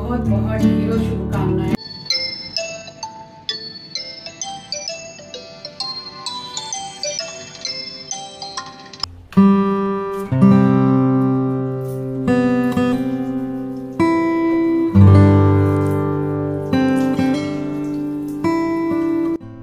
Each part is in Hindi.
बहुत बहुत ढेरों शुभकामनाएं।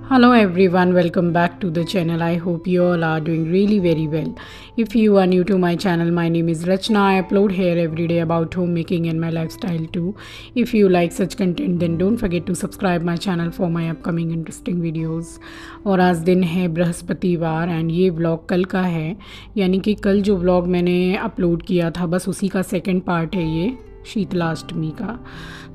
Hello everyone, welcome back to the channel. I hope you all are doing really very well. If you are new to my channel, my name is Rachna. I upload here every day about homemaking and my lifestyle too. If you like such content, then don't forget to subscribe my channel for my upcoming interesting videos. और आज दिन है बृहस्पतिवार एंड ये व्लॉग कल का है, यानी कि कल जो व्लॉग मैंने अपलोड किया था बस उसी का सेकंड पार्ट है ये शीतलाष्टमी का।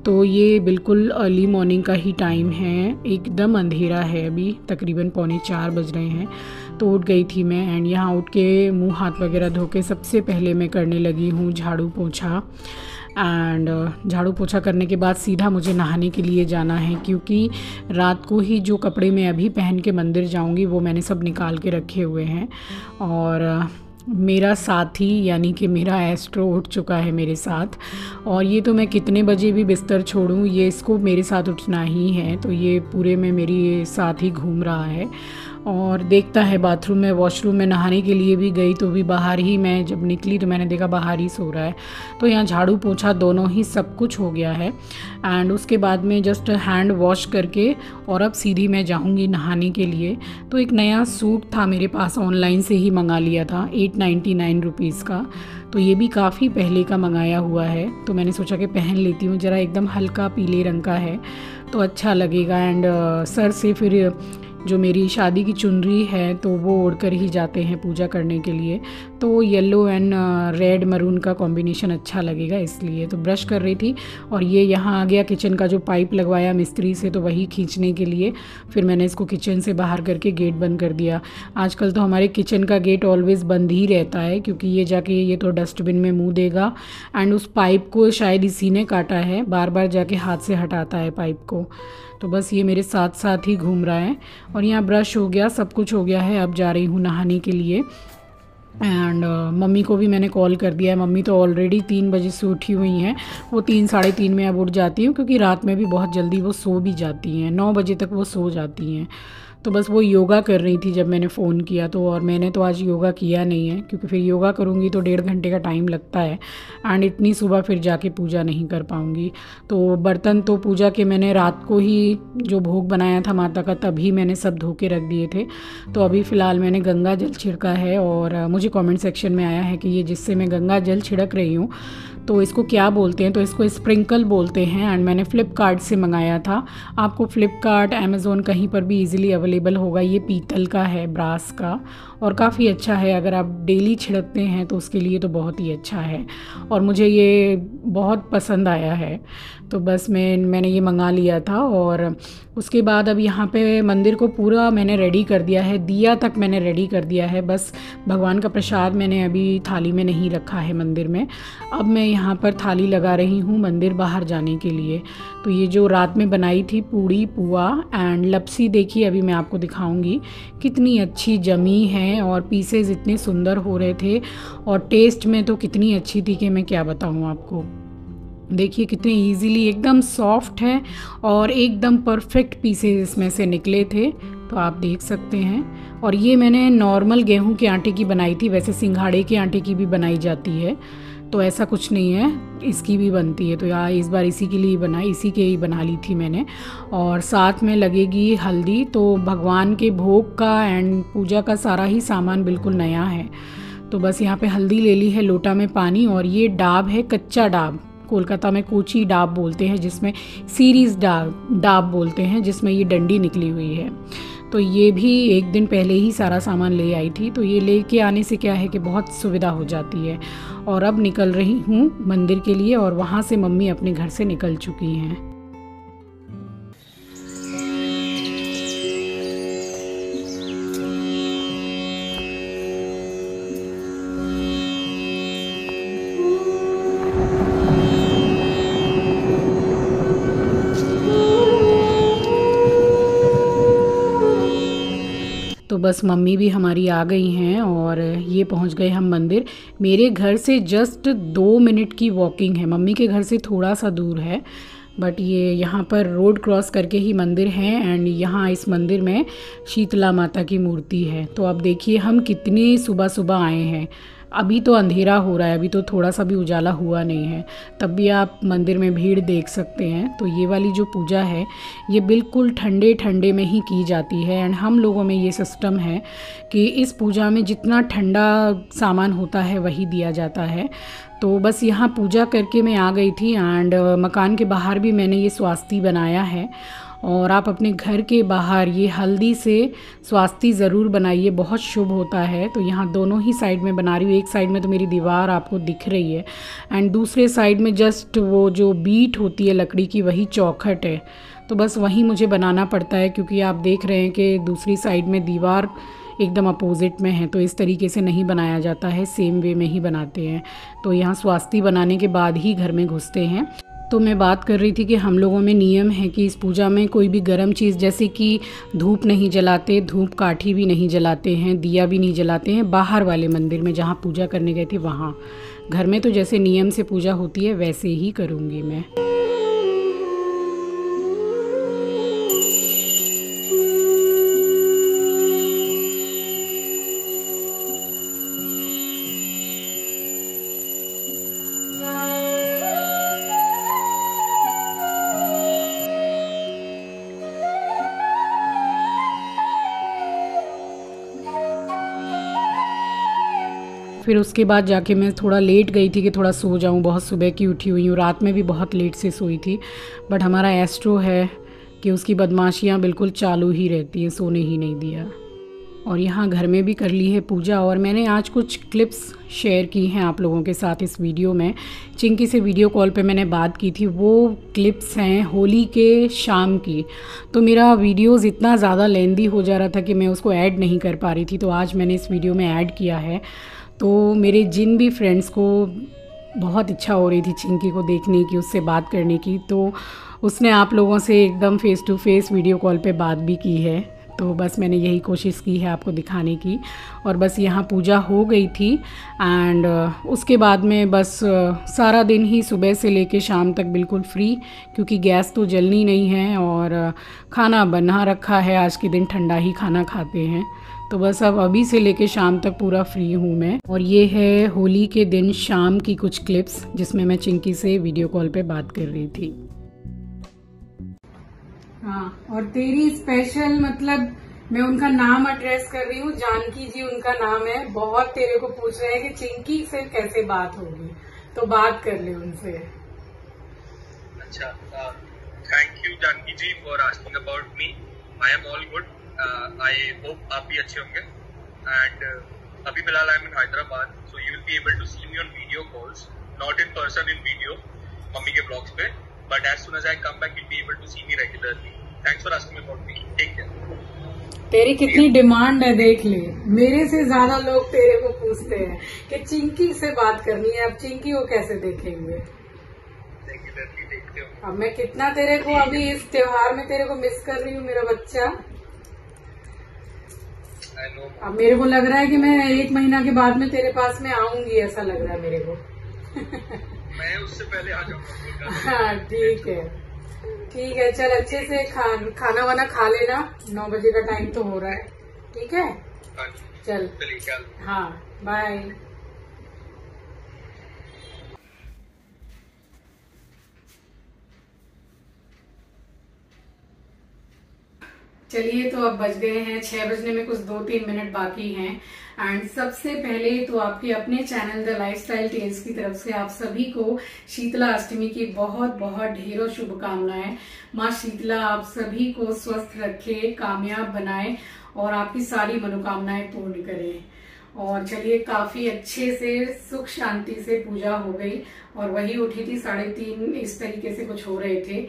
तो ये बिल्कुल अर्ली मॉर्निंग का ही टाइम है, एकदम अंधेरा है, अभी तकरीबन 3:45 बज रहे हैं। तो उठ गई थी मैं एंड यहाँ उठ के मुंह हाथ वगैरह धो के सबसे पहले मैं करने लगी हूँ झाड़ू पोछा। एंड झाड़ू पोछा करने के बाद सीधा मुझे नहाने के लिए जाना है, क्योंकि रात को ही जो कपड़े मैं अभी पहन के मंदिर जाऊँगी वो मैंने सब निकाल के रखे हुए हैं। और मेरा साथी यानी कि मेरा एस्ट्रो उठ चुका है मेरे साथ, और ये तो मैं कितने बजे भी बिस्तर छोड़ूं ये इसको मेरे साथ उठना ही है। तो ये पूरे में मेरे साथ ही घूम रहा है और देखता है बाथरूम में, वॉशरूम में नहाने के लिए भी गई तो भी बाहर ही, मैं जब निकली तो मैंने देखा बाहर ही सो रहा है। तो यहाँ झाड़ू पोछा दोनों ही सब कुछ हो गया है एंड उसके बाद में जस्ट हैंड वॉश करके और अब सीधी मैं जाऊँगी नहाने के लिए। तो एक नया सूट था मेरे पास, ऑनलाइन से ही मंगा लिया था 899 रुपीज़ का। तो ये भी काफ़ी पहले का मंगाया हुआ है, तो मैंने सोचा कि पहन लेती हूँ। ज़रा एकदम हल्का पीले रंग का है तो अच्छा लगेगा। एंड सर से फिर जो मेरी शादी की चुनरी है तो वो ओढ़ कर ही जाते हैं पूजा करने के लिए, तो येलो एंड रेड मरून का कॉम्बिनेशन अच्छा लगेगा, इसलिए। तो ब्रश कर रही थी और ये यहाँ आ गया किचन का जो पाइप लगवाया मिस्त्री से, तो वही खींचने के लिए फिर मैंने इसको किचन से बाहर करके गेट बंद कर दिया। आजकल तो हमारे किचन का गेट ऑलवेज़ बंद ही रहता है, क्योंकि ये जाके ये तो डस्टबिन में मुँह देगा एंड उस पाइप को शायद इसी ने काटा है, बार बार जाके हाथ से हटाता है पाइप को। तो बस ये मेरे साथ साथ ही घूम रहा है। और यहाँ ब्रश हो गया, सब कुछ हो गया है, अब जा रही हूँ नहाने के लिए। एंड मम्मी को भी मैंने कॉल कर दिया है। मम्मी तो ऑलरेडी 3 बजे से उठी हुई हैं, वो 3 साढ़े 3 में अब उठ जाती हूँ, क्योंकि रात में भी बहुत जल्दी वो सो भी जाती हैं, 9 बजे तक वो सो जाती हैं। तो बस वो योगा कर रही थी जब मैंने फ़ोन किया तो, और मैंने तो आज योगा किया नहीं है, क्योंकि फिर योगा करूँगी तो 1.5 घंटे का टाइम लगता है एंड इतनी सुबह फिर जाके पूजा नहीं कर पाऊँगी। तो बर्तन तो पूजा के मैंने रात को ही जो भोग बनाया था माता का तभी मैंने सब धो के रख दिए थे। तो अभी फ़िलहाल मैंने गंगा जल छिड़का है, और मुझे कमेंट सेक्शन में आया है कि ये जिससे मैं गंगा जल छिड़क रही हूँ तो इसको क्या बोलते हैं, तो इसको स्प्रिंकल बोलते हैं। एंड मैंने फ़्लिपकार्ट से मंगाया था, आपको फ़्लिपकार्ट अमेज़ोन कहीं पर भी इजीली अवेलेबल होगा। ये पीतल का है, ब्रास का, और काफ़ी अच्छा है, अगर आप डेली छिड़कते हैं तो उसके लिए तो बहुत ही अच्छा है, और मुझे ये बहुत पसंद आया है। तो बस मैंने ये मंगा लिया था। और उसके बाद अब यहाँ पे मंदिर को पूरा मैंने रेडी कर दिया है, दिया तक मैंने रेडी कर दिया है, बस भगवान का प्रसाद मैंने अभी थाली में नहीं रखा है मंदिर में। अब मैं यहाँ पर थाली लगा रही हूँ मंदिर बाहर जाने के लिए। तो ये जो रात में बनाई थी पूड़ी पुआ एंड लपसी, देखिए अभी मैं आपको दिखाऊंगी कितनी अच्छी जमी है, और पीसेज इतने सुंदर हो रहे थे, और टेस्ट में तो कितनी अच्छी थी कि मैं क्या बताऊँ आपको। देखिए कितने इजीली एकदम सॉफ्ट है और एकदम परफेक्ट पीसेस इसमें से निकले थे, तो आप देख सकते हैं। और ये मैंने नॉर्मल गेहूं के आटे की बनाई थी, वैसे सिंघाड़े के आटे की भी बनाई जाती है, तो ऐसा कुछ नहीं है, इसकी भी बनती है। तो यार इस बार इसी के लिए बनाई, इसी के ही बना ली थी मैंने। और साथ में लगेगी हल्दी, तो भगवान के भोग का एंड पूजा का सारा ही सामान बिल्कुल नया है। तो बस यहाँ पे हल्दी ले ली है लोटा में पानी, और ये डाब है कच्चा डाब, कोलकाता में कोची डाब बोलते हैं, जिसमें सीरीज़ डाब बोलते हैं, जिसमें ये डंडी निकली हुई है। तो ये भी एक दिन पहले ही सारा सामान ले आई थी, तो ये लेके आने से क्या है कि बहुत सुविधा हो जाती है। और अब निकल रही हूँ मंदिर के लिए, और वहाँ से मम्मी अपने घर से निकल चुकी हैं। तो बस मम्मी भी हमारी आ गई हैं और ये पहुंच गए हम मंदिर। मेरे घर से जस्ट 2 मिनट की वॉकिंग है, मम्मी के घर से थोड़ा सा दूर है, बट ये यहाँ पर रोड क्रॉस करके ही मंदिर है। एंड यहाँ इस मंदिर में शीतला माता की मूर्ति है। तो अब देखिए हम कितनी सुबह सुबह आए हैं। अभी तो अंधेरा हो रहा है, अभी तो थोड़ा सा भी उजाला हुआ नहीं है, तब भी आप मंदिर में भीड़ देख सकते हैं। तो ये वाली जो पूजा है ये बिल्कुल ठंडे ठंडे में ही की जाती है। एंड हम लोगों में ये सिस्टम है कि इस पूजा में जितना ठंडा सामान होता है वही दिया जाता है। तो बस यहाँ पूजा करके मैं आ गई थी। एंड मकान के बाहर भी मैंने ये स्वास्ति बनाया है, और आप अपने घर के बाहर ये हल्दी से स्वास्ति ज़रूर बनाइए, बहुत शुभ होता है। तो यहाँ दोनों ही साइड में बना रही हूँ। एक साइड में तो मेरी दीवार आपको दिख रही है, एंड दूसरे साइड में जस्ट वो जो बीट होती है लकड़ी की वही चौखट है। तो बस वही मुझे बनाना पड़ता है, क्योंकि आप देख रहे हैं कि दूसरी साइड में दीवार एकदम अपोजिट में है, तो इस तरीके से नहीं बनाया जाता है, सेम वे में ही बनाते हैं। तो यहाँ स्वास्ति बनाने के बाद ही घर में घुसते हैं। तो मैं बात कर रही थी कि हम लोगों में नियम है कि इस पूजा में कोई भी गर्म चीज़ जैसे कि धूप नहीं जलाते, धूप काठी भी नहीं जलाते हैं, दिया भी नहीं जलाते हैं। बाहर वाले मंदिर में जहाँ पूजा करने गए थे वहाँ, घर में तो जैसे नियम से पूजा होती है वैसे ही करूँगी मैं। फिर उसके बाद जाके मैं थोड़ा लेट गई थी कि थोड़ा सो जाऊं, बहुत सुबह की उठी हुई हूँ, रात में भी बहुत लेट से सोई थी। बट हमारा एस्ट्रो है कि उसकी बदमाशियाँ बिल्कुल चालू ही रहती हैं, सोने ही नहीं दिया। और यहाँ घर में भी कर ली है पूजा। और मैंने आज कुछ क्लिप्स शेयर की हैं आप लोगों के साथ इस वीडियो में। चिंकी से वीडियो कॉल पे मैंने बात की थी, वो क्लिप्स हैं होली के शाम की। तो मेरा वीडियोज़ इतना ज़्यादा लेंदी हो जा रहा था कि मैं उसको ऐड नहीं कर पा रही थी, तो आज मैंने इस वीडियो में ऐड किया है। तो मेरे जिन भी फ्रेंड्स को बहुत इच्छा हो रही थी चिंकी को देखने की, उससे बात करने की, तो उसने आप लोगों से एकदम face to face video call पे बात भी की है। तो बस मैंने यही कोशिश की है आपको दिखाने की। और बस यहाँ पूजा हो गई थी। एंड उसके बाद में बस सारा दिन ही सुबह से लेके शाम तक बिल्कुल फ्री, क्योंकि गैस तो जलनी नहीं है और खाना बना रखा है। आज के दिन ठंडा ही खाना खाते हैं। तो बस अब अभी से लेके शाम तक पूरा फ्री हूँ मैं। और ये है होली के दिन शाम की कुछ क्लिप्स जिसमें मैं चिंकी से वीडियो कॉल पे बात कर रही थी। हाँ, और तेरी स्पेशल मतलब मैं उनका नाम एड्रेस कर रही हूँ, जानकी जी उनका नाम है। बहुत तेरे को पूछ रहे हैं कि चिंकी से कैसे बात होगी, तो बात कर ले उनसे। अच्छा, thank you Janaki ji for asking about me. I am all good. I hope आप भी अच्छे होंगे। एंड अभी फिलहाल I am in Hyderabad, so you will be able to see me on video calls, not in person in video, mummy के ब्लॉग्स पे। But as soon as I come back, you'll be able to see me regularly. Thanks for asking about me. Take care. तेरी कितनी डिमांड है देख ले। मेरे से ज्यादा लोग तेरे को पूछते हैं कि चिंकी से बात करनी है। अब चिंकी को कैसे देखेंगे? रेगुलरली देखते हो। अब मैं कितना तेरे को अभी इस त्योहार में तेरे को मिस कर रही हूँ मेरा बच्चा। अब मेरे को लग रहा है कि मैं 1 महीना के बाद में तेरे पास में आऊंगी, ऐसा लग रहा है मेरे को। मैं उससे पहले आ जाऊंगा। हाँ ठीक है, ठीक है। चल अच्छे से खाना वाना खा लेना, 9 बजे का टाइम तो हो रहा है। ठीक है, चल। हाँ, बाय। चलिए, तो अब बज गए हैं 6 बजने में कुछ 2-3 मिनट बाकी हैं। एंड सबसे पहले तो आपके अपने चैनल द लाइफस्टाइल टेल्स की तरफ से आप सभी को शीतला अष्टमी की बहुत बहुत ढेरों शुभकामनाएं। माँ शीतला आप सभी को स्वस्थ रखे, कामयाब बनाए और आपकी सारी मनोकामनाएं पूर्ण करे। और चलिए, काफी अच्छे से सुख शांति से पूजा हो गई और वही उठी थी 3:30, इस तरीके से कुछ हो रहे थे।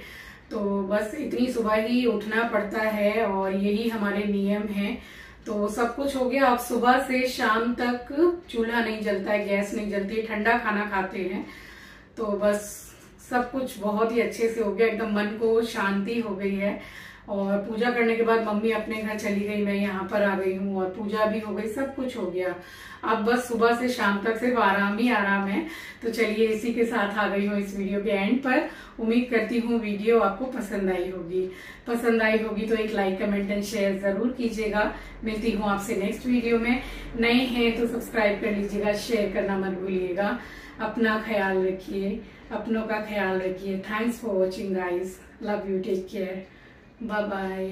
तो बस इतनी सुबह ही उठना पड़ता है और यही हमारे नियम हैं। तो सब कुछ हो गया। अब सुबह से शाम तक चूल्हा नहीं जलता है, गैस नहीं जलती है, ठंडा खाना खाते हैं। तो बस सब कुछ बहुत ही अच्छे से हो गया, एकदम मन को शांति हो गई है। और पूजा करने के बाद मम्मी अपने घर चली गई, मैं यहाँ पर आ गई हूँ और पूजा भी हो गई, सब कुछ हो गया। अब बस सुबह से शाम तक सिर्फ आराम ही आराम है। तो चलिए इसी के साथ आ गई हूँ इस वीडियो के एंड पर। उम्मीद करती हूँ वीडियो आपको पसंद आई होगी। पसंद आई होगी तो एक लाइक, कमेंट एंड शेयर जरूर कीजिएगा। मिलती हूँ आपसे नेक्स्ट वीडियो में। नए हैं तो सब्सक्राइब कर लीजिएगा, शेयर करना मत भूलिएगा। अपना ख्याल रखिए, अपनों का ख्याल रखिए। Thanks for watching guys, love you, take care, bye bye.